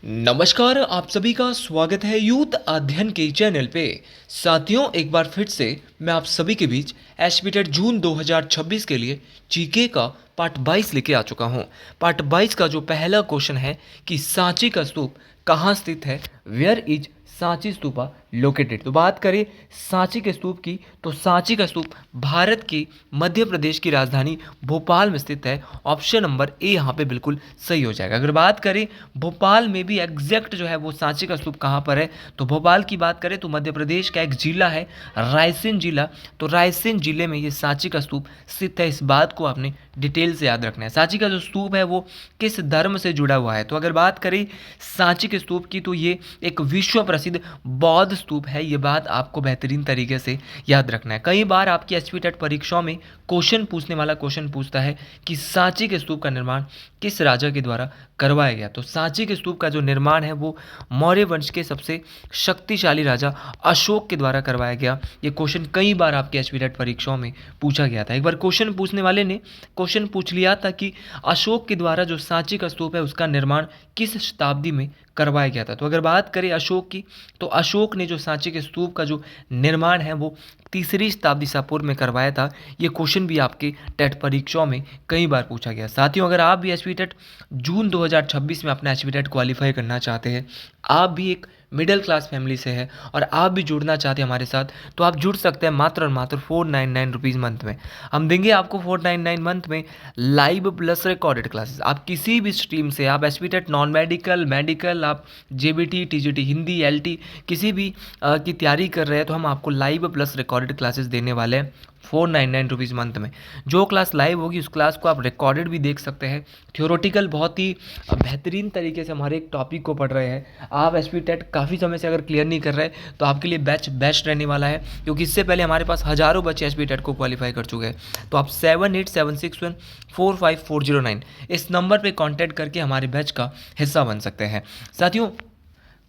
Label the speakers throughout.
Speaker 1: नमस्कार, आप सभी का स्वागत है यूथ अध्ययन के चैनल पे। साथियों, एक बार फिर से मैं आप सभी के बीच एसपीटेट जून 2026 के लिए जीके का पार्ट 22 लेके आ चुका हूँ। पार्ट 22 का जो पहला क्वेश्चन है कि सांची का स्तूप कहाँ स्थित है, where is Sanchi stupa located. तो बात करें सांची के स्तूप की, तो सांची का स्तूप भारत की मध्य प्रदेश की राजधानी भोपाल में स्थित है। ऑप्शन नंबर ए यहाँ पे बिल्कुल सही हो जाएगा। अगर बात करें भोपाल में भी एग्जैक्ट जो है वो सांची का स्तूप कहाँ पर है, तो भोपाल की बात करें तो मध्य प्रदेश का एक जिला है रायसेन जिला। तो रायसेन जिले में ये सांची का स्तूप स्थित है। इस बात को आपने डिटेल से याद रखना है। सांची का जो स्तूप है वो किस धर्म से जुड़ा हुआ है, तो अगर बात करें सांची के स्तूप की, तो ये एक विश्व प्रसिद्ध बौद्ध स्तूप है। ये बात आपको बेहतरीन तरीके से याद रखना है। कई बार आपकी एसपीटेट परीक्षाओं में क्वेश्चन पूछने वाला क्वेश्चन पूछता है कि सांची के स्तूप का निर्माण किस राजा के द्वारा करवाया गया। तो सांची के स्तूप का जो निर्माण है वो मौर्य वंश के सबसे शक्तिशाली राजा अशोक के द्वारा करवाया गया। ये क्वेश्चन कई बार आपके एसपीटेट परीक्षाओं में पूछा गया था। एक बार क्वेश्चन पूछने वाले ने क्वेश्चन पूछ लिया था कि अशोक के द्वारा जो सांची का स्तूप है उसका निर्माण किस शताब्दी में करवाया गया था। तो अगर बात करें अशोक की, तो अशोक ने जो सांची के स्तूप का जो निर्माण है वो तीसरी शताब्दी ईसा पूर्व में करवाया था। ये क्वेश्चन भी आपके टेट परीक्षाओं में कई बार पूछा गया। साथियों, अगर आप भी एसपी टेट जून 2026 में अपना एसपी टेट क्वालिफाई करना चाहते हैं, आप भी एक मिडिल क्लास फैमिली से है और आप भी जुड़ना चाहते हैं हमारे साथ, तो आप जुड़ सकते हैं मात्र और मात्र 499 रुपीज़ मंथ में। हम देंगे आपको 499 मंथ में लाइव प्लस रिकॉर्डेड क्लासेस। आप किसी भी स्ट्रीम से, आप SP TET non medical, medical, आप जेबीटी, टीजीटी, हिंदी, एलटी किसी भी की तैयारी कर रहे हैं, तो हम आपको लाइव प्लस रिकॉर्डेड क्लासेस देने वाले हैं 499 रुपीज़ मंथ में। जो क्लास लाइव होगी उस क्लास को आप रिकॉर्डेड भी देख सकते हैं। थ्योरेटिकल बहुत ही बेहतरीन तरीके से हमारे एक टॉपिक को पढ़ रहे हैं। आप एसपी टेट काफ़ी समय से अगर क्लियर नहीं कर रहे तो आपके लिए बैच बेस्ट रहने वाला है, क्योंकि इससे पहले हमारे पास हज़ारों बच्चे एसपी टेट को क्वालिफाई कर चुके हैं। तो आप 7876145409 इस नंबर पर कॉन्टैक्ट करके हमारे बैच का हिस्सा बन सकते हैं। साथियों,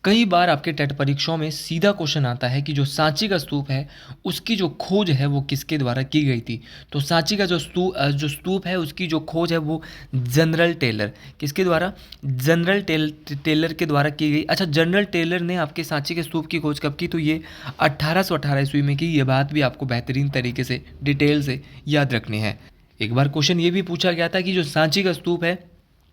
Speaker 1: कई बार आपके टेट परीक्षाओं में सीधा क्वेश्चन आता है कि जो सांची का स्तूप है उसकी जो खोज है वो किसके द्वारा की गई थी। तो सांची का जो स्तूप है उसकी जो खोज है वो जनरल टेलर, किसके द्वारा, जनरल टेलर के द्वारा की गई। अच्छा, जनरल टेलर ने आपके सांची के स्तूप की खोज कब की, तो ये 1818 ईस्वी में की। ये बात भी आपको बेहतरीन तरीके से डिटेल से याद रखनी है। एक बार क्वेश्चन ये भी पूछा गया था कि जो सांची का स्तूप है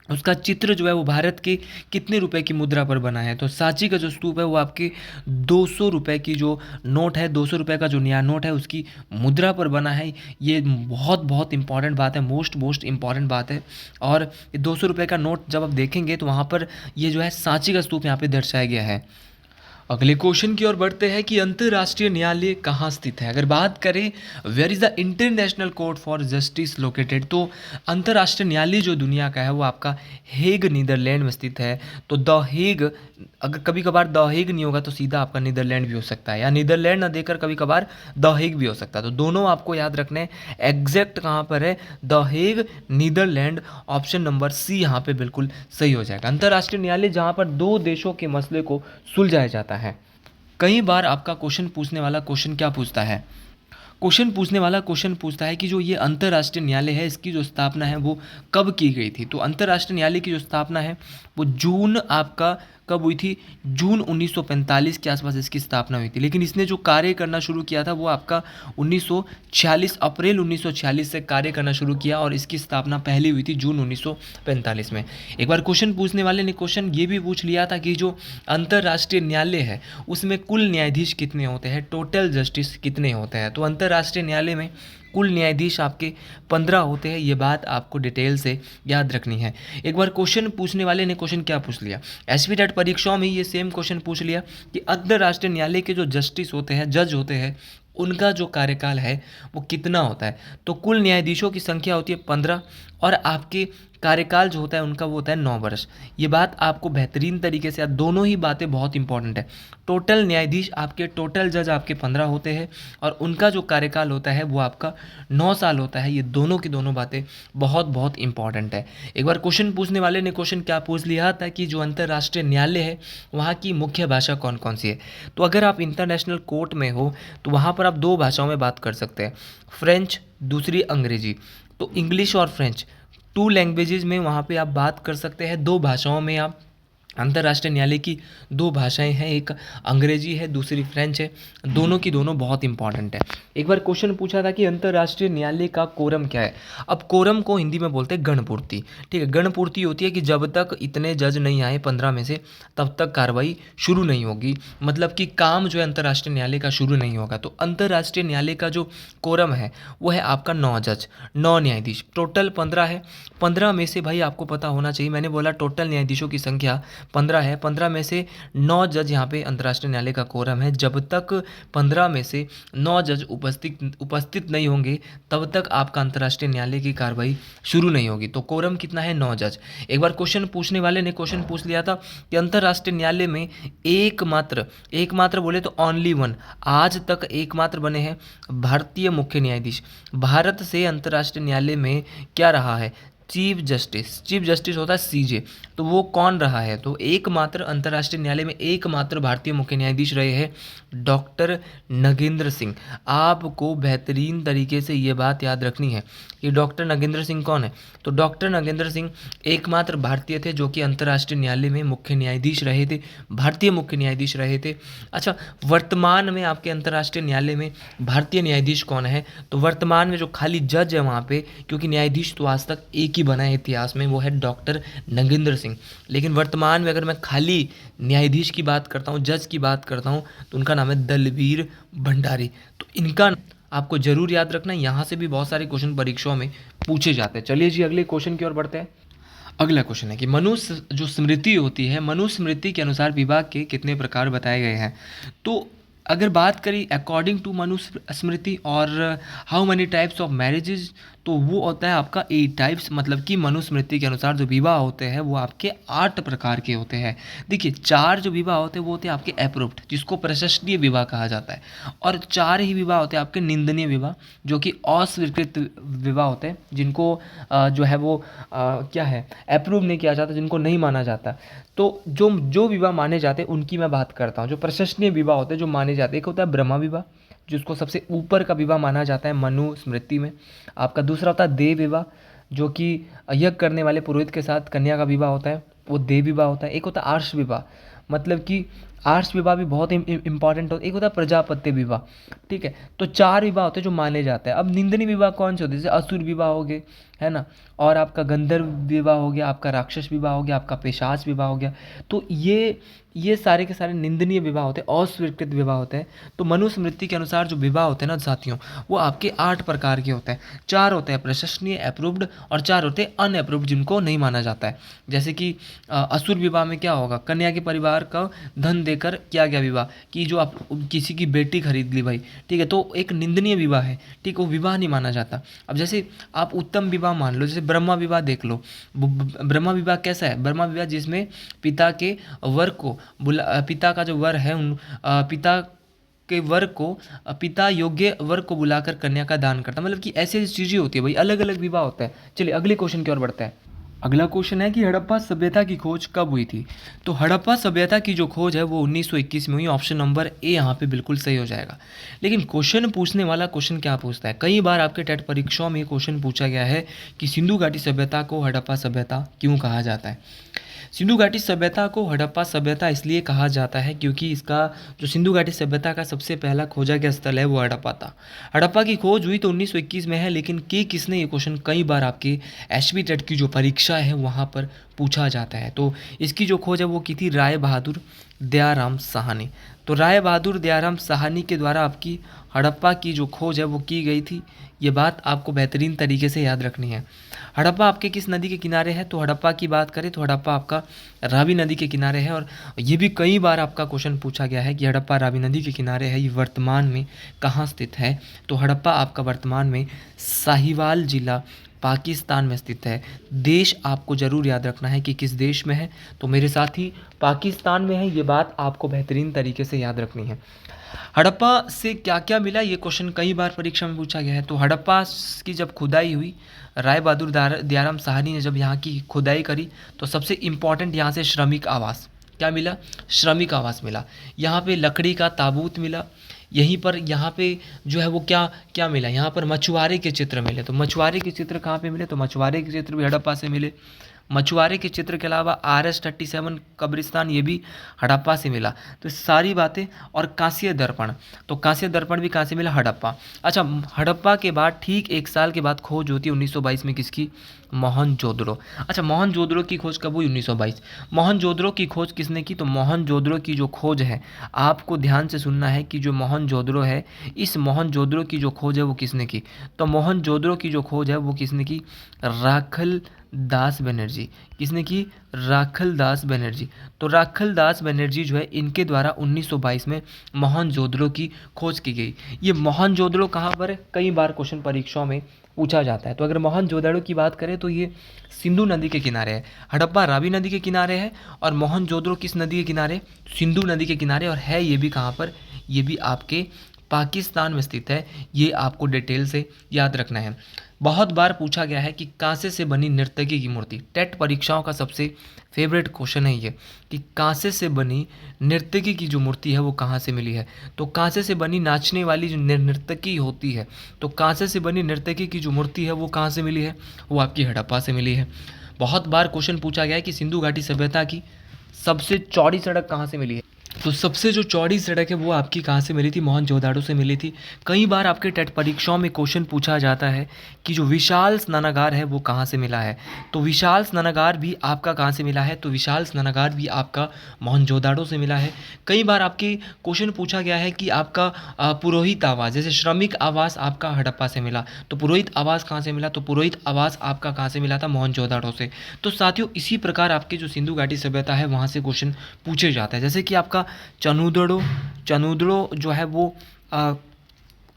Speaker 1: उसका चित्र जो है वो भारत के कितने रुपए की मुद्रा पर बना है। तो सांची का जो स्तूप है वो आपके 200 रुपए की जो नोट है, 200 रुपए का जो नया नोट है उसकी मुद्रा पर बना है। ये बहुत बहुत इंपॉर्टेंट बात है, मोस्ट इंपॉर्टेंट बात है। और 200 रुपए का नोट जब आप देखेंगे तो वहाँ पर ये जो है सांची का स्तूप यहाँ पे दर्शाया गया है। अगले क्वेश्चन की ओर बढ़ते हैं कि अंतर्राष्ट्रीय न्यायालय कहाँ स्थित है। अगर बात करें where is the international court for justice located, तो अंतर्राष्ट्रीय न्यायालय जो दुनिया का है वो आपका हेग नीदरलैंड में स्थित है। तो द हेग, अगर कभी कभार द हेग नहीं होगा तो सीधा आपका नीदरलैंड भी हो सकता है, या नीदरलैंड ना देकर कभी कभार द हेग भी हो सकता है। तो दोनों आपको याद रखने हैं। एग्जैक्ट कहाँ पर है, the Hague, Netherlands. Option number C यहाँ पे बिल्कुल सही हो जाएगा। अंतर्राष्ट्रीय न्यायालय जहाँ पर दो देशों के मसले को सुलझाया जाता है। कई बार आपका क्वेश्चन पूछने वाला क्वेश्चन क्या पूछता है, क्वेश्चन पूछने वाला क्वेश्चन पूछता है कि जो ये अंतर्राष्ट्रीय न्यायालय है इसकी जो स्थापना है वो कब की गई थी। तो अंतर्राष्ट्रीय न्यायालय की जो स्थापना है वो जून आपका कब हुई थी, जून 1945 के आसपास इसकी स्थापना हुई थी। लेकिन इसने जो कार्य करना शुरू किया था वो आपका 1946, अप्रैल 1946 से कार्य करना शुरू किया, और इसकी स्थापना पहली हुई थी जून 1945 में। एक बार क्वेश्चन पूछने वाले ने क्वेश्चन ये भी पूछ लिया था कि जो अंतर्राष्ट्रीय न्यायालय है उसमें कुल न्यायाधीश कितने होते हैं, टोटल जस्टिस कितने होते हैं। तो अंतर्राष्ट्रीय न्यायालय में कुल न्यायाधीश आपके 15 होते हैं। ये बात आपको डिटेल से याद रखनी है। एक बार क्वेश्चन पूछने वाले ने क्वेश्चन क्या पूछ लिया, एसपी टेट परीक्षाओं में ये सेम क्वेश्चन पूछ लिया कि अंतर्राष्ट्रीय न्यायालय के जो जस्टिस होते हैं, जज होते हैं, उनका जो कार्यकाल है वो कितना होता है। तो कुल न्यायाधीशों की संख्या होती है 15, और आपके कार्यकाल जो होता है उनका वो होता है 9 वर्ष। ये बात आपको बेहतरीन तरीके से, दोनों ही बातें बहुत इंपॉर्टेंट है। टोटल न्यायाधीश आपके, टोटल जज आपके 15 होते हैं, और उनका जो कार्यकाल होता है वो आपका 9 साल होता है। ये दोनों की दोनों बातें बहुत बहुत इंपॉर्टेंट है। एक बार क्वेश्चन पूछने वाले ने क्वेश्चन क्या पूछ लिया था कि जो अंतर्राष्ट्रीय न्यायालय है वहाँ की मुख्य भाषा कौन कौन सी है। तो अगर आप इंटरनेशनल कोर्ट में हो तो वहाँ पर आप दो भाषाओं में बात कर सकते हैं, फ्रेंच, दूसरी अंग्रेजी। तो इंग्लिश और फ्रेंच, टू लैंग्वेजेज में वहाँ पे आप बात कर सकते हैं, दो भाषाओं में आप अंतर्राष्ट्रीय न्यायालय की दो भाषाएं हैं, एक अंग्रेजी है, दूसरी फ्रेंच है। दोनों की दोनों बहुत इंपॉर्टेंट है। एक बार क्वेश्चन पूछा था कि अंतर्राष्ट्रीय न्यायालय का कोरम क्या है। अब कोरम को हिंदी में बोलते हैं गणपूर्ति। ठीक है, गणपूर्ति होती है कि जब तक इतने जज नहीं आए 15 में से, तब तक कार्रवाई शुरू नहीं होगी, मतलब कि काम जो है अंतर्राष्ट्रीय न्यायालय का शुरू नहीं होगा। तो अंतर्राष्ट्रीय न्यायालय का जो कोरम है वो है आपका 9 जज, 9 न्यायाधीश। टोटल 15 है। 15 में से भाई आपको पता होना चाहिए, मैंने बोला टोटल न्यायाधीशों की संख्या 15 है। 15 में से 9 जज यहाँ पे अंतर्राष्ट्रीय न्यायालय का कोरम है। जब तक 15 में से 9 जज उपस्थित नहीं होंगे, तब तक आपका अंतर्राष्ट्रीय न्यायालय की कार्रवाई शुरू नहीं होगी। तो कोरम कितना है? 9 जज। एक बार क्वेश्चन पूछने वाले ने क्वेश्चन पूछ लिया था कि अंतर्राष्ट्रीय न्यायालय में एकमात्र बोले तो ओनली वन, आज तक एकमात्र बने हैं भारतीय मुख्य न्यायाधीश। भारत से अंतर्राष्ट्रीय न्यायालय में क्या रहा है? चीफ जस्टिस होता है सीजे। तो वो कौन रहा है? तो एकमात्र अंतर्राष्ट्रीय न्यायालय में एकमात्र भारतीय मुख्य न्यायाधीश रहे हैं डॉक्टर नगेंद्र सिंह। आपको बेहतरीन तरीके से ये बात याद रखनी है कि डॉक्टर नगेंद्र सिंह कौन है। तो डॉक्टर नगेंद्र सिंह एकमात्र भारतीय थे जो कि अंतर्राष्ट्रीय न्यायालय में मुख्य न्यायाधीश रहे थे, भारतीय मुख्य न्यायाधीश रहे थे। अच्छा, वर्तमान में आपके अंतर्राष्ट्रीय न्यायालय में भारतीय न्यायाधीश कौन है? तो वर्तमान में जो खाली जज है वहाँ पे, क्योंकि न्यायाधीश तो आज तक एक ही बना है इतिहास में, वो है डॉक्टर नगेंद्र सिंह। लेकिन वर्तमान में अगर मैं खाली न्यायाधीश की बात करता हूँ, जज की बात करता हूँ, तो उनका नाम है दलवीर भंडारी। तो इनका आपको जरूर याद रखना है, यहाँ से भी बहुत सारे क्वेश्चन परीक्षाओं में पूछे जाते हैं। चलिए जी अगले क्वेश्चन की ओर बढ़ते हैं। अगला क्वेश्चन है कि मनुष्य जो स्मृति होती है, मनुस्मृति स्मृति के अनुसार विवाह के कितने प्रकार बताए गए हैं? तो अगर बात करें अकॉर्डिंग टू मनुस्मृति और how many types of marriages, तो वो होता है आपका 8 टाइप्स। मतलब कि मनुस्मृति के अनुसार जो विवाह होते हैं वो आपके 8 प्रकार के होते हैं। देखिए 4 जो विवाह होते हैं वो होते हैं आपके अप्रूव्ड, जिसको प्रशंसनीय विवाह कहा जाता है, और 4 ही विवाह होते हैं आपके निंदनीय विवाह, जो कि अस्वीकृत विवाह होते हैं, जिनको जो है वो क्या है, अप्रूव नहीं किया जाता, जिनको नहीं माना जाता। तो जो विवाह माने जाते हैं उनकी मैं बात करता हूँ। जो प्रशंसनीय विवाह होते हैं जो माने जाते हैं, एक होता है ब्रह्मा विवाह, जिसको सबसे ऊपर का विवाह माना जाता है मनुस्मृति में। आपका दूसरा होता है देव विवाह, जो कि यज्ञ करने वाले पुरोहित के साथ कन्या का विवाह होता है, वो देव विवाह होता है। एक होता है आर्ष विवाह, मतलब कि आर्ष विवाह भी बहुत इंपॉर्टेंट होता है। एक होता है प्रजापत्य विवाह। ठीक है, तो 4 विवाह होते हैं जो माने जाते हैं। अब निंदनीय विवाह कौन से होते हैं? जैसे असुर विवाह हो गए, है ना, और आपका गंधर्व विवाह हो गया, आपका राक्षस विवाह हो गया, आपका पेशाच विवाह हो गया। तो ये सारे के सारे निंदनीय विवाह होते हैं, अस्वीकृत विवाह होते हैं। तो मनुस्मृति के अनुसार जो विवाह होते हैं ना साथियों, वो आपके 8 प्रकार के होते हैं। 4 होते हैं प्रशंसनीय अप्रूव्ड, और 4 होते हैं अनअप्रूव्ड, जिनको नहीं माना जाता है। जैसे कि असुर विवाह में क्या होगा? कन्या के परिवार का धन देकर किया गया विवाह, कि जो आप किसी की बेटी खरीद ली भाई, ठीक है, तो एक निंदनीय विवाह है। ठीक, वो विवाह नहीं माना जाता। अब जैसे आप उत्तम विवाह मान लो, जैसे ब्रह्मा विवाह देख लो। ब्रह्मा विवाह कैसा है? ब्रह्मा विवाह जिसमें पिता के वर को पिता का जो वर है पिता के वर को पिता योग्य वर को बुलाकर कन्या का दान करता, मतलब कि ऐसी चीज़ें होती है भाई, अलग अलग विवाह होता है। चलिए अगले क्वेश्चन की ओर बढ़ते हैं। अगला क्वेश्चन है कि हड़प्पा सभ्यता की खोज कब हुई थी? तो हड़प्पा सभ्यता की जो खोज है वो 1921 में हुई। ऑप्शन नंबर ए यहाँ पे बिल्कुल सही हो जाएगा। लेकिन क्वेश्चन पूछने वाला क्वेश्चन क्या पूछता है? कई बार आपके टेट परीक्षाओं में क्वेश्चन पूछा गया है कि सिंधु घाटी सभ्यता को हड़प्पा सभ्यता क्यों कहा जाता है। सिंधु घाटी सभ्यता को हड़प्पा सभ्यता इसलिए कहा जाता है क्योंकि इसका जो सिंधु घाटी सभ्यता का सबसे पहला खोजा गया स्थल है वो हड़प्पा था। हड़प्पा की खोज हुई तो 1921 में है, लेकिन किसने, ये क्वेश्चन कई बार आपके एचपी टेट की जो परीक्षा है वहाँ पर पूछा जाता है। तो इसकी जो खोज है वो की थी राय बहादुर दयाराम साहनी। तो राय बहादुर दयाराम साहनी के द्वारा आपकी हड़प्पा की जो खोज है वो की गई थी। ये बात आपको बेहतरीन तरीके से याद रखनी है। हड़प्पा आपके किस नदी के किनारे है? तो हड़प्पा की बात करें तो हड़प्पा आपका रावी नदी के किनारे है। और ये भी कई बार आपका क्वेश्चन पूछा गया है कि हड़प्पा रावी नदी के किनारे है, ये वर्तमान में कहाँ स्थित है? तो हड़प्पा आपका वर्तमान में साहिवाल जिला पाकिस्तान में स्थित है। देश आपको ज़रूर याद रखना है कि किस देश में है, तो मेरे साथ ही पाकिस्तान में है। ये बात आपको बेहतरीन तरीके से याद रखनी है। हड़प्पा से क्या क्या मिला, ये क्वेश्चन कई बार परीक्षा में पूछा गया है। तो हड़प्पा की जब खुदाई हुई, राय बहादुर दयाराम साहनी ने जब यहाँ की खुदाई करी, तो सबसे इम्पॉर्टेंट यहाँ से श्रमिक आवास क्या मिला? श्रमिक आवास मिला। यहाँ पे लकड़ी का ताबूत मिला। यहीं पर यहाँ पे जो है वो क्या क्या मिला? यहाँ पर मछुआरे के चित्र मिले। तो मछुआरे के चित्र कहाँ पे मिले? तो मछुआरे के चित्र भी हड़प्पा से मिले। मछुआरे के चित्र के अलावा RS-37 कब्रिस्तान ये भी हड़प्पा से मिला। तो सारी बातें। और कांस्य दर्पण, तो कांस्य दर्पण भी कहाँ से मिला? हड़प्पा। अच्छा, हड़प्पा के बाद ठीक 1 साल के बाद खोज होती है 1922 में, किसकी? मोहनजोदड़ो। अच्छा, मोहनजोदड़ो की खोज कब हुई? 1922। मोहनजोदड़ो की खोज किसने की? तो मोहनजोदड़ो की जो खोज है, आपको ध्यान से सुनना है कि जो मोहनजोदड़ो है, इस मोहनजोदड़ो की जो खोज है वो किसने की? तो मोहनजोदड़ो की जो खोज है वो किसने की? राखल दास बनर्जी। किसने की? राखल दास बनर्जी। तो राखल दास बनर्जी जो है, इनके द्वारा 1922 में मोहनजोदड़ो की खोज की गई। ये मोहनजोदड़ो कहाँ पर है? कई बार क्वेश्चन परीक्षाओं में पूछा जाता है। तो अगर मोहनजोदड़ो की बात करें तो ये सिंधु नदी के किनारे है। हड़प्पा रावी नदी के किनारे है और मोहनजोदड़ो किस नदी के किनारे? सिंधु नदी के किनारे। और है ये भी कहाँ पर? ये भी आपके पाकिस्तान में स्थित है। ये आपको डिटेल से याद रखना है। बहुत बार पूछा गया है कि कांसे से बनी नर्तकी की मूर्ति। टेट परीक्षाओं का सबसे फेवरेट क्वेश्चन है ये कि कांसे से बनी नर्तकी की जो मूर्ति है वो कहाँ से मिली है? तो कांसे से बनी नाचने वाली जो नर्तकी होती है, तो कांसे से बनी नर्तकी की जो मूर्ति है वो कहाँ से मिली है? वो आपकी हड़प्पा से मिली है। बहुत बार क्वेश्चन पूछा गया है कि सिंधु घाटी सभ्यता की सबसे चौड़ी सड़क कहाँ से मिली है? तो सबसे जो चौड़ी सड़क है वो आपकी कहाँ से मिली थी? मोहनजोदाड़ो से मिली थी। कई बार आपके टेट परीक्षाओं में क्वेश्चन पूछा जाता है कि जो विशाल स्नानागार है वो कहाँ से मिला है? तो विशाल स्नानागार भी आपका कहाँ से मिला है? तो विशाल स्नानागार भी आपका मोहनजोदाड़ो से मिला है। कई बार आपके क्वेश्चन पूछा गया है कि आपका पुरोहित आवास, जैसे श्रमिक आवास आपका हड़प्पा से मिला, तो पुरोहित आवास कहाँ से मिला? तो पुरोहित आवास आपका कहाँ से मिला था? मोहनजोदाड़ो से। तो साथियों, इसी प्रकार आपके जो सिंधु घाटी सभ्यता है वहाँ से क्वेश्चन पूछे जाते हैं। जैसे कि आपका चनुदड़ो जो है वो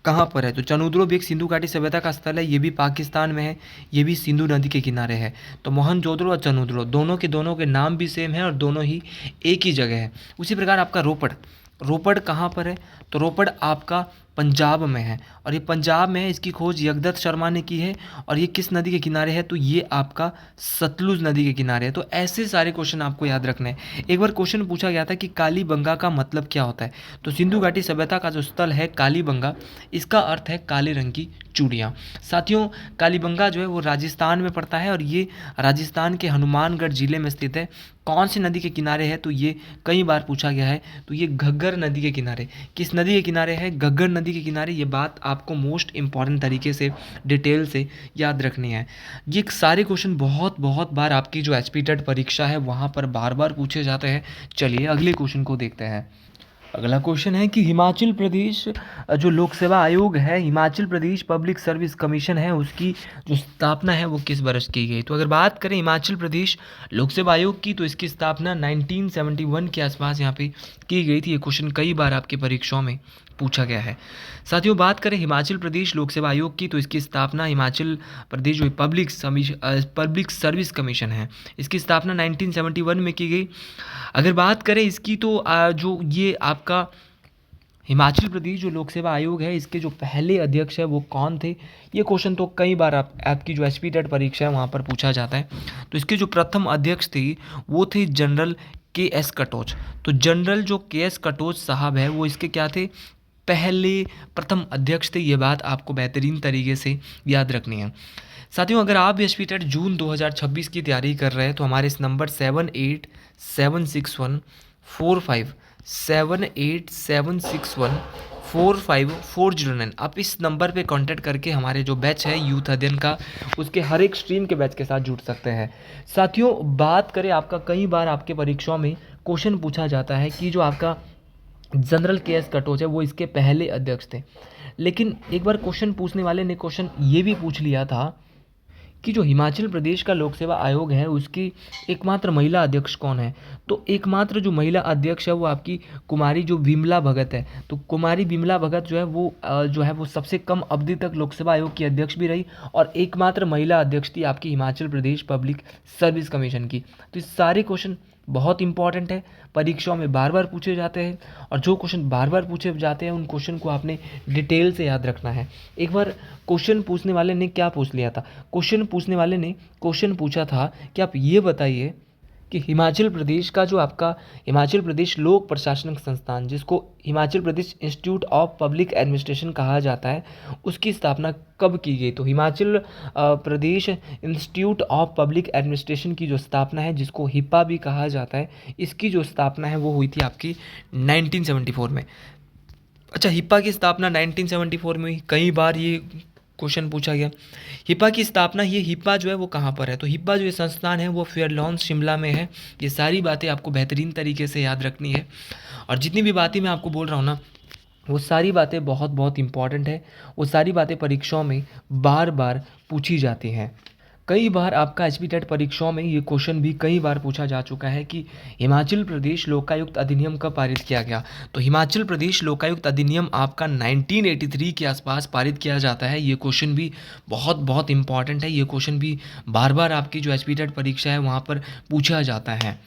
Speaker 1: कहाँ पर है? तो चनुदड़ो भी एक सिंधु घाटी सभ्यता का स्थल है। ये भी पाकिस्तान में है। ये भी सिंधु नदी के किनारे है। तो मोहनजोदड़ो और चनुदड़ो दोनों के नाम भी सेम है और दोनों ही एक ही जगह है। उसी प्रकार आपका रोपड़ कहाँ पर है? तो रोपड़ आपका पंजाब में है और ये पंजाब में है। इसकी खोज यगदत्त शर्मा ने की है। और ये किस नदी के किनारे है? तो ये आपका सतलुज नदी के किनारे है। तो ऐसे सारे क्वेश्चन आपको याद रखने हैं। एक बार क्वेश्चन पूछा गया था कि कालीबंगा का मतलब क्या होता है? तो सिंधु घाटी सभ्यता का जो स्थल है कालीबंगा, इसका अर्थ है काले रंग की चूड़ियाँ। साथियों, कालीबंगा जो है वो राजस्थान में पड़ता है और ये राजस्थान के हनुमानगढ़ जिले में स्थित है। कौन सी नदी के किनारे है? तो ये कई बार पूछा गया है। तो ये घग्गर नदी के किनारे। किस नदी के किनारे है? घग्गर नदी के किनारे। ये बात आपको मोस्ट इंपॉर्टेंट तरीके से डिटेल से याद रखनी है। ये सारे क्वेश्चन बहुत बार आपकी जो एचपी टेट परीक्षा है वहाँ पर बार बार पूछे जाते हैं। चलिए अगले क्वेश्चन को देखते हैं। अगला क्वेश्चन है कि हिमाचल प्रदेश जो लोक सेवा आयोग है, Himachal Pradesh public service commission है, उसकी जो स्थापना है वो किस वर्ष की गई? तो अगर बात करें हिमाचल प्रदेश लोक सेवा आयोग की, तो इसकी स्थापना 1971 के आसपास यहाँ पे की गई थी। ये क्वेश्चन कई बार आपकी परीक्षाओं में पूछा गया है। साथियों, बात करें हिमाचल प्रदेश लोक सेवा आयोग की, तो इसकी स्थापना हिमाचल प्रदेश जो पब्लिक सर्विस कमीशन है, इसकी स्थापना 1971 में की गई। अगर बात करें इसकी, तो जो ये आपका हिमाचल प्रदेश जो लोक सेवा आयोग है, इसके जो पहले अध्यक्ष है वो कौन थे? ये क्वेश्चन तो कई बार आपकी जो एचपी टेट परीक्षा है वहाँ पर पूछा जाता है। तो इसके जो प्रथम अध्यक्ष थे वो थे जनरल KS कटोच। तो जनरल जो KS कटोच साहब है वो इसके क्या थे? पहले प्रथम अध्यक्ष थे। ये बात आपको बेहतरीन तरीके से याद रखनी है। साथियों, अगर आप भी एचपी टेट जून 2026 की तैयारी कर रहे हैं तो हमारे इस नंबर 7876145409 आप इस नंबर पे कांटेक्ट करके हमारे जो बैच है यूथ अध्ययन का, उसके हर एक स्ट्रीम के बैच के साथ जुड़ सकते हैं। साथियों, बात करें आपका, कई बार आपके परीक्षाओं में क्वेश्चन पूछा जाता है कि जो आपका जनरल KS कटोच है वो इसके पहले अध्यक्ष थे। लेकिन एक बार क्वेश्चन पूछने वाले ने क्वेश्चन ये भी पूछ लिया था कि जो हिमाचल प्रदेश का लोक सेवा आयोग है उसकी एकमात्र महिला अध्यक्ष कौन है? तो एकमात्र जो महिला अध्यक्ष है वो आपकी कुमारी जो विमला भगत है। तो कुमारी विमला भगत जो है वो सबसे कम अवधि तक लोक सेवा आयोग की अध्यक्ष भी रही और एकमात्र महिला अध्यक्ष थी आपकी Himachal Pradesh public service commission की। तो ये सारे क्वेश्चन बहुत इंपॉर्टेंट है, परीक्षाओं में बार बार पूछे जाते हैं और जो क्वेश्चन बार बार पूछे जाते हैं उन क्वेश्चन को आपने डिटेल से याद रखना है। एक बार क्वेश्चन पूछने वाले ने क्या पूछ लिया था? क्वेश्चन पूछने वाले ने क्वेश्चन पूछा था कि आप ये बताइए कि हिमाचल प्रदेश का जो आपका हिमाचल प्रदेश लोक प्रशासनिक संस्थान, जिसको Himachal Pradesh institute of public administration कहा जाता है, उसकी स्थापना कब की गई? तो Himachal Pradesh institute of public administration की जो स्थापना है, जिसको हिप्पा भी कहा जाता है, इसकी जो स्थापना है वो हुई थी आपकी 1974 में। अच्छा, हिप्पा की स्थापना 1974 में हुई। कई बार ये क्वेश्चन पूछा गया। हिप्पा की स्थापना, ये हिप्पा जो है वो कहाँ पर है? तो हिप्पा जो ये संस्थान है वो फेयरलॉन्स शिमला में है। ये सारी बातें आपको बेहतरीन तरीके से याद रखनी है, और जितनी भी बातें मैं आपको बोल रहा हूँ ना, वो सारी बातें बहुत बहुत इंपॉर्टेंट है। वो सारी बातें परीक्षाओं में बार बार पूछी जाती हैं। कई बार आपका एचपी टेट परीक्षाओं में ये क्वेश्चन भी कई बार पूछा जा चुका है कि हिमाचल प्रदेश लोकायुक्त अधिनियम कब पारित किया गया? तो हिमाचल प्रदेश लोकायुक्त अधिनियम आपका 1983 के आसपास पारित किया जाता है। ये क्वेश्चन भी बहुत बहुत इंपॉर्टेंट है। ये क्वेश्चन भी बार बार आपकी जो एचपी टेट परीक्षा है वहाँ पर पूछा जाता है।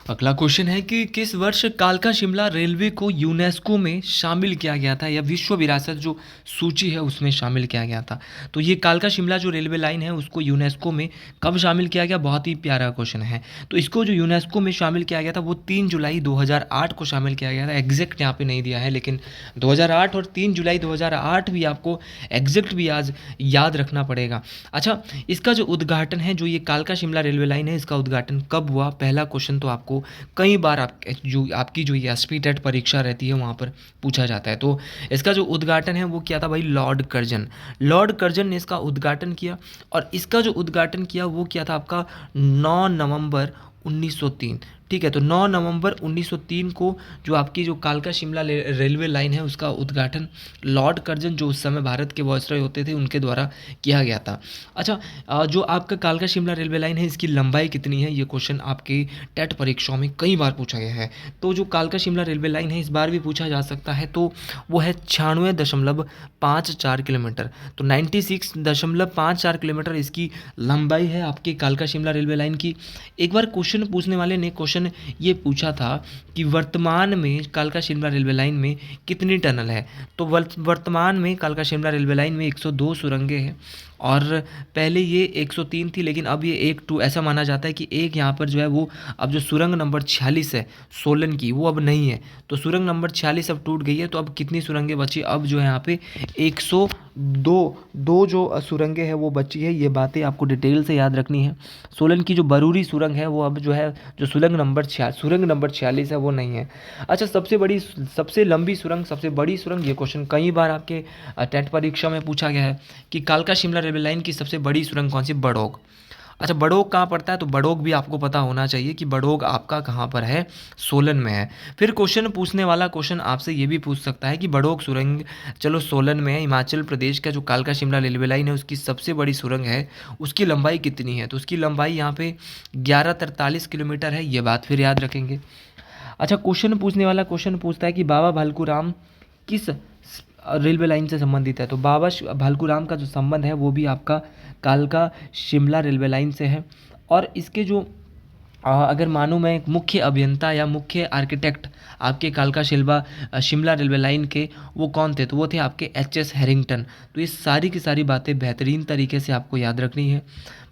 Speaker 1: अगला क्वेश्चन है कि किस वर्ष कालका शिमला रेलवे को यूनेस्को में शामिल किया गया था, या विश्व विरासत जो सूची है उसमें शामिल किया गया था? तो ये कालका शिमला जो रेलवे लाइन है उसको यूनेस्को में कब शामिल किया गया? बहुत ही प्यारा क्वेश्चन है। तो इसको जो यूनेस्को में शामिल किया गया था वो 3 जुलाई 2008 को शामिल किया गया था। एग्जैक्ट यहाँ पे नहीं दिया है, लेकिन 2008 और 3 जुलाई 2008 भी आपको एग्जैक्ट भी आज याद रखना पड़ेगा। अच्छा, इसका जो उद्घाटन है, जो ये कालका शिमला रेलवे लाइन है, इसका उद्घाटन कब हुआ? पहला क्वेश्चन तो आपको कई बार आपकी जो ये एसपी टेट परीक्षा रहती है वहाँ पर पूछा जाता है। तो इसका जो उद्घाटन है वो किया था भाई लॉर्ड कर्जन ने इसका उद्घाटन किया, और इसका जो उद्घाटन किया वो किया था आपका 9 नवंबर 1903। ठीक है, तो 9 नवंबर 1903 को जो आपकी जो कालका शिमला रेलवे लाइन है उसका उद्घाटन लॉर्ड कर्जन, जो उस समय भारत के वायसरॉय होते थे, उनके द्वारा किया गया था। अच्छा, जो आपका कालका शिमला रेलवे लाइन है इसकी लंबाई कितनी है? ये क्वेश्चन आपके टेट परीक्षाओं में कई बार पूछा गया है। तो जो कालका शिमला रेलवे लाइन है इस बार भी पूछा जा सकता है, तो वो है 96.54 किलोमीटर। तो 96.54 किलोमीटर इसकी लंबाई है आपकी कालका शिमला रेलवे लाइन की। एक बार क्वेश्चन पूछने वाले ने क्वेश्चन ये पूछा था कि वर्तमान में कालका शिमला रेलवे लाइन में कितनी टनल है? तो वर्तमान में कालका शिमला रेलवे लाइन में 102 सुरंगें हैं, और पहले ये 103 थी, लेकिन अब ये 1-2 ऐसा माना जाता है कि एक यहाँ पर जो है वो अब जो सुरंग नंबर 46 है सोलन की, वो अब नहीं है। तो सुरंग नंबर 46 अब टूट गई है, तो अब कितनी सुरंगें बची? अब जो है यहाँ पे 102 जो सुरंगें हैं वो बची है। ये बातें आपको डिटेल से याद रखनी है। सोलन की जो बरूरी सुरंग है वो अब जो है, जो सुरंग नंबर 46 है वो नहीं है। अच्छा, सबसे लंबी सुरंग, सबसे बड़ी सुरंग, ये क्वेश्चन कई बार आपके टेट परीक्षा में पूछा गया है कि कालका शिमला रेलवे लाइन की सबसे बड़ी सुरंग कौन सी? बड़ोग। अच्छा, बड़ोग कहाँ पड़ता है? तो बड़ोग भी आपको पता होना चाहिए कि बड़ोग आपका कहाँ पर है, सोलन में है। फिर क्वेश्चन पूछने वाला क्वेश्चन आपसे ये भी पूछ सकता है कि बड़ोग सुरंग चलो सोलन में है, हिमाचल प्रदेश का जो कालका शिमला रेलवे लाइन है उसकी सबसे बड़ी सुरंग है, उसकी लंबाई कितनी है? तो उसकी लंबाई यहाँ पे 1143 किलोमीटर है। ये बात फिर याद रखेंगे। अच्छा, क्वेश्चन पूछने वाला क्वेश्चन पूछता है कि बाबा भालकूराम किस रेलवे लाइन से संबंधित है? तो बाबा भालकूराम का जो संबंध है वो भी आपका कालका शिमला रेलवे लाइन से है। और इसके जो अगर मानूँ मैं एक मुख्य अभियंता या मुख्य आर्किटेक्ट आपके कालका शिमला रेलवे लाइन के, वो कौन थे? तो वो थे आपके एच.एस. हैरिंगटन। तो ये सारी की सारी बातें बेहतरीन तरीके से आपको याद रखनी है।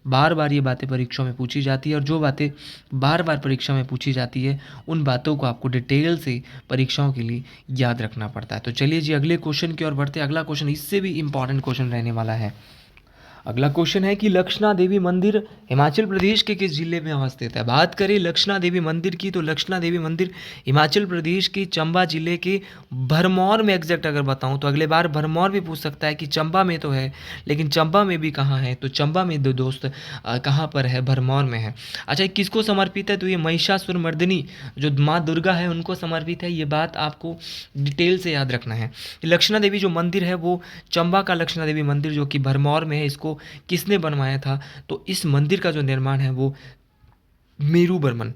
Speaker 1: बार बार ये बातें परीक्षा में पूछी जाती है, और जो बातें बार बार परीक्षा में पूछी जाती है उन बातों को आपको डिटेल से परीक्षाओं के लिए याद रखना पड़ता है। तो चलिए जी अगले क्वेश्चन की ओर बढ़ते हैं। अगला क्वेश्चन इससे भी इम्पॉर्टेंट क्वेश्चन रहने वाला है। अगला क्वेश्चन है कि लक्षणा देवी मंदिर हिमाचल प्रदेश के किस जिले में अवस्थित है? बात करें लक्षणा देवी मंदिर की, तो लक्षणा देवी मंदिर हिमाचल प्रदेश के चंबा जिले के भरमौर में, एग्जैक्ट अगर बताऊं तो अगले बार भरमौर भी पूछ सकता है कि चंबा में तो है, लेकिन चंबा में भी कहाँ है? तो चंबा में दो दोस्त कहाँ पर है? भरमौर में है। अच्छा, किसको समर्पित है? तो ये महिषासुर मर्दिनी जो माँ दुर्गा है उनको समर्पित है। ये बात आपको डिटेल से याद रखना है। लक्षणा देवी जो मंदिर है वो चंबा का लक्षणा देवी मंदिर जो कि भरमौर में है, इसको किसने बनवाया था? तो इस मंदिर का जो निर्माण है वो मेरू बर्मन,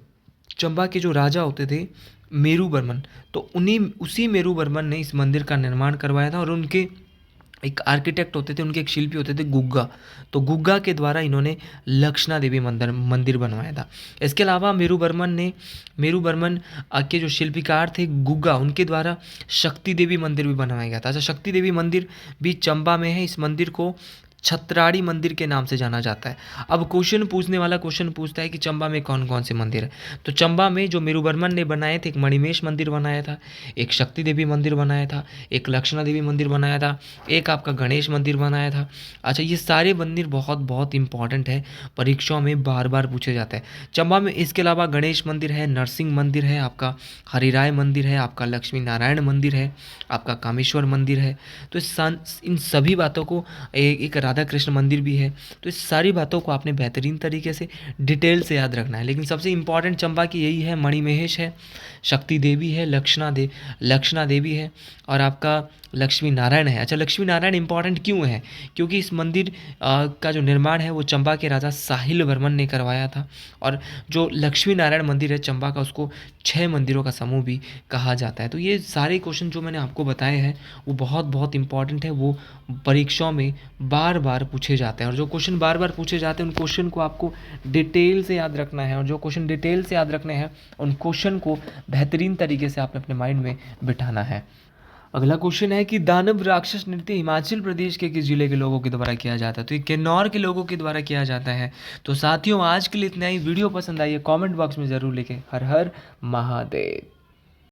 Speaker 1: चंबा के जो राजा होते थे मेरू बर्मन, तो उसी मेरू बर्मन ने इस मंदिर का निर्माण करवाया था। और उनके एक आर्किटेक्ट होते थे, उनके एक शिल्पी होते थे गुग्गा, तो गुग्गा के द्वारा इन्होंने लक्षणा देवी मंदिर बनवाया था। इसके अलावा मेरू बर्मन के जो शिल्पकार थे गुग्गा, उनके द्वारा शक्ति देवी मंदिर भी बनवाया गया था। अच्छा, शक्ति देवी मंदिर भी चंबा में है। इस मंदिर को छत्राड़ी मंदिर के नाम से जाना जाता है। अब क्वेश्चन पूछने वाला क्वेश्चन पूछता है कि चंबा में कौन कौन से मंदिर है। तो चंबा में जो मेरुवर्मन ने बनाए थे, एक मणिमेश मंदिर बनाया था, एक शक्ति देवी मंदिर बनाया था, एक लक्षणा देवी मंदिर बनाया था, एक आपका गणेश मंदिर बनाया था। अच्छा, ये सारे मंदिर बहुत बहुत इंपॉर्टेंट है, परीक्षाओं में बार बार पूछे जाते हैं। चंबा में इसके अलावा गणेश मंदिर है, नरसिंह मंदिर है, आपका हरिराय मंदिर है, आपका लक्ष्मी नारायण मंदिर है, आपका कामेश्वर मंदिर है। तो इन सभी बातों को, एक राधा कृष्ण मंदिर भी है। तो इस सारी बातों को आपने बेहतरीन तरीके से डिटेल से याद रखना है। लेकिन सबसे इंपॉर्टेंट चंबा की यही है, मणिमहेश है, शक्ति देवी है, लक्षणा देवी है, और आपका लक्ष्मी नारायण है। अच्छा, लक्ष्मी नारायण इंपॉर्टेंट क्यों है? क्योंकि इस मंदिर का जो निर्माण है वो चंबा के राजा साहिल वर्मन ने करवाया था। और जो लक्ष्मी नारायण मंदिर है चंबा का, उसको 6 मंदिरों का समूह भी कहा जाता है। तो ये सारे क्वेश्चन जो मैंने आपको बताए हैं वो बहुत बहुत इंपॉर्टेंट है, वो परीक्षाओं में बार बार पूछे जाते हैं। और जो क्वेश्चन बार बार पूछे जाते हैं उन क्वेश्चन को आपको डिटेल से याद रखना है, और जो क्वेश्चन डिटेल से याद रखने हैं उन क्वेश्चन को बेहतरीन तरीके से आपने अपने माइंड में बिठाना है। अगला क्वेश्चन है कि दानव राक्षस नृत्य हिमाचल प्रदेश के किस जिले के लोगों के द्वारा किया जाता है? तो ये किन्नौर के लोगों के द्वारा किया जाता है। तो साथियों, आज के लिए इतना ही। वीडियो पसंद आई है कमेंट बॉक्स में ज़रूर लिखें। हर हर महादेव।